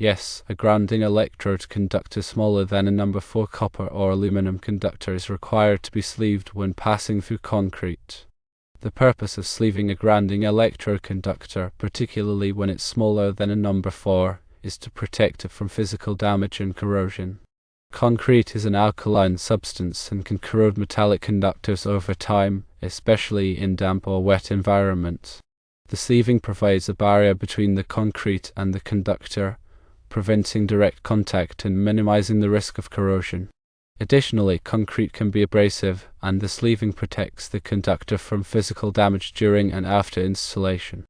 Yes, a grounding electrode conductor smaller than a number 4 copper or aluminum conductor is required to be sleeved when passing through concrete. The purpose of sleeving a grounding electrode conductor, particularly when it's smaller than a number 4, is to protect it from physical damage and corrosion. Concrete is an alkaline substance and can corrode metallic conductors over time, especially in damp or wet environments. The sleeving provides a barrier between the concrete and the conductor, preventing direct contact and minimizing the risk of corrosion. Additionally, concrete can be abrasive, and the sleeving protects the conductor from physical damage during and after installation.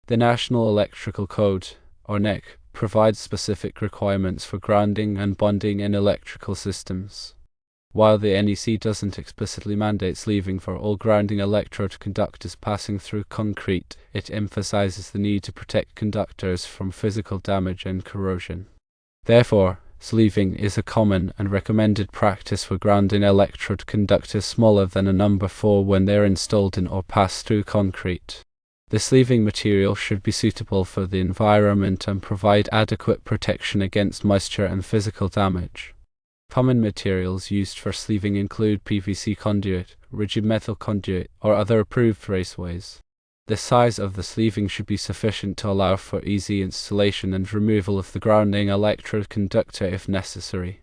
The National Electrical Code, or NEC, provides specific requirements for grounding and bonding in electrical systems. While the NEC doesn't explicitly mandate sleeving for all grounding electrode conductors passing through concrete, it emphasizes the need to protect conductors from physical damage and corrosion. Therefore, sleeving is a common and recommended practice for grounding electrode conductors smaller than a number 4 when they're installed in or pass through concrete. The sleeving material should be suitable for the environment and provide adequate protection against moisture and physical damage. Common materials used for sleeving include PVC conduit, rigid metal conduit, or other approved raceways. The size of the sleeving should be sufficient to allow for easy installation and removal of the grounding electrode conductor if necessary.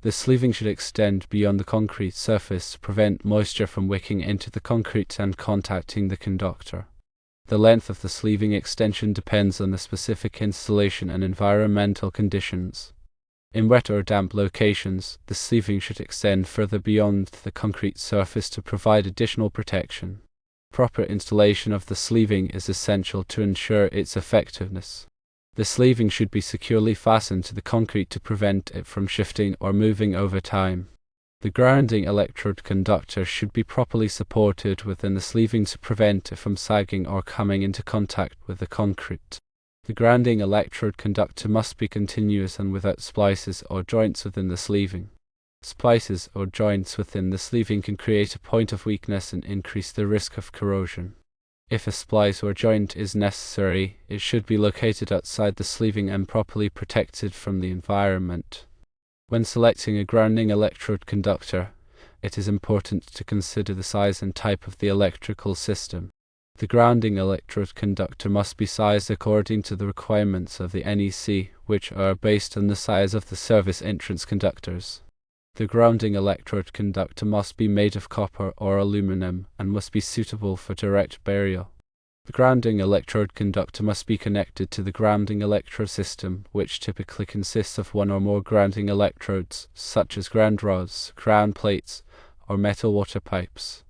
The sleeving should extend beyond the concrete surface to prevent moisture from wicking into the concrete and contacting the conductor. The length of the sleeving extension depends on the specific installation and environmental conditions. In wet or damp locations, the sleeving should extend further beyond the concrete surface to provide additional protection. Proper installation of the sleeving is essential to ensure its effectiveness. The sleeving should be securely fastened to the concrete to prevent it from shifting or moving over time. The grounding electrode conductor should be properly supported within the sleeving to prevent it from sagging or coming into contact with the concrete. The grounding electrode conductor must be continuous and without splices or joints within the sleeving. Splices or joints within the sleeving can create a point of weakness and increase the risk of corrosion. If a splice or joint is necessary, it should be located outside the sleeving and properly protected from the environment. When selecting a grounding electrode conductor, it is important to consider the size and type of the electrical system. The grounding electrode conductor must be sized according to the requirements of the NEC, which are based on the size of the service entrance conductors. The grounding electrode conductor must be made of copper or aluminum and must be suitable for direct burial. The grounding electrode conductor must be connected to the grounding electrode system, which typically consists of one or more grounding electrodes, such as ground rods, ground plates, or metal water pipes.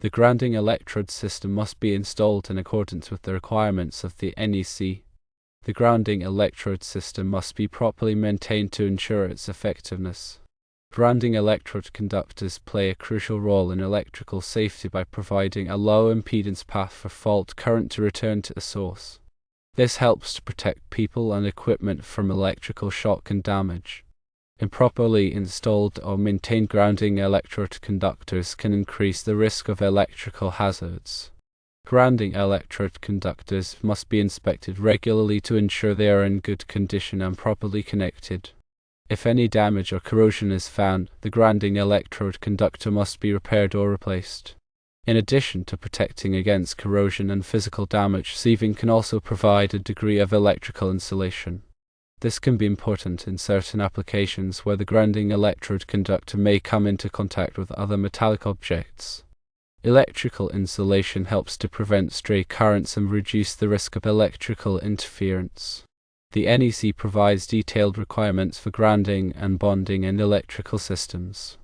The grounding electrode system must be installed in accordance with the requirements of the NEC. The grounding electrode system must be properly maintained to ensure its effectiveness. Grounding electrode conductors play a crucial role in electrical safety by providing a low impedance path for fault current to return to the source. This helps to protect people and equipment from electrical shock and damage. Improperly installed or maintained grounding electrode conductors can increase the risk of electrical hazards. Grounding electrode conductors must be inspected regularly to ensure they are in good condition and properly connected. If any damage or corrosion is found, the grounding electrode conductor must be repaired or replaced. In addition to protecting against corrosion and physical damage, sleeving can also provide a degree of electrical insulation. This can be important in certain applications where the grounding electrode conductor may come into contact with other metallic objects. Electrical insulation helps to prevent stray currents and reduce the risk of electrical interference. The NEC provides detailed requirements for grounding and bonding in electrical systems.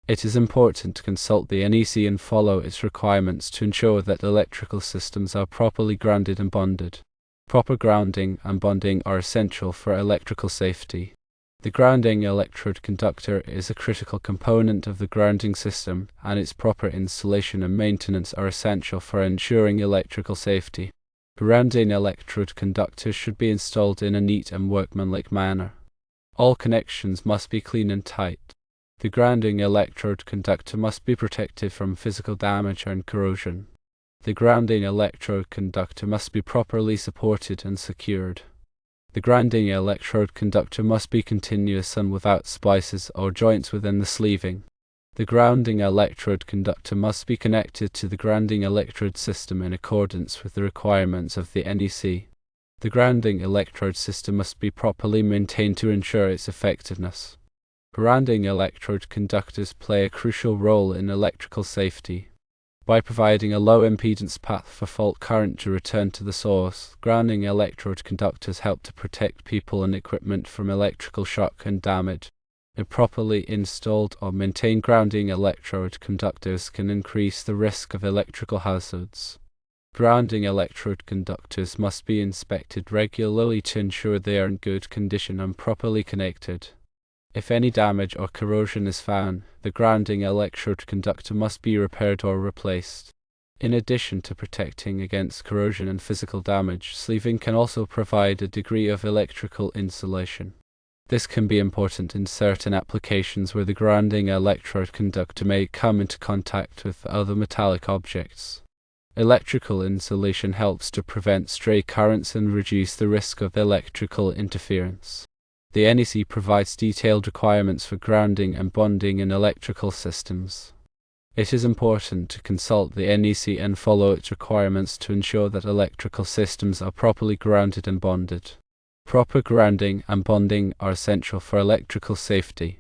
It is important to consult the NEC and follow its requirements to ensure that electrical systems are properly grounded and bonded. Proper grounding and bonding are essential for electrical safety. The grounding electrode conductor is a critical component of the grounding system, and its proper installation and maintenance are essential for ensuring electrical safety. Grounding electrode conductors should be installed in a neat and workmanlike manner. All connections must be clean and tight. The grounding electrode conductor must be protected from physical damage and corrosion. The grounding electrode conductor must be properly supported and secured. The grounding electrode conductor must be continuous and without splices or joints within the sleeving. The grounding electrode conductor must be connected to the grounding electrode system in accordance with the requirements of the NEC. The grounding electrode system must be properly maintained to ensure its effectiveness. Grounding electrode conductors play a crucial role in electrical safety. By providing a low impedance path for fault current to return to the source, grounding electrode conductors help to protect people and equipment from electrical shock and damage. Improperly installed or maintained grounding electrode conductors can increase the risk of electrical hazards. Grounding electrode conductors must be inspected regularly to ensure they are in good condition and properly connected. If any damage or corrosion is found, the grounding electrode conductor must be repaired or replaced. In addition to protecting against corrosion and physical damage, sleeving can also provide a degree of electrical insulation. This can be important in certain applications where the grounding electrode conductor may come into contact with other metallic objects. Electrical insulation helps to prevent stray currents and reduce the risk of electrical interference. The NEC provides detailed requirements for grounding and bonding in electrical systems. It is important to consult the NEC and follow its requirements to ensure that electrical systems are properly grounded and bonded. Proper grounding and bonding are essential for electrical safety.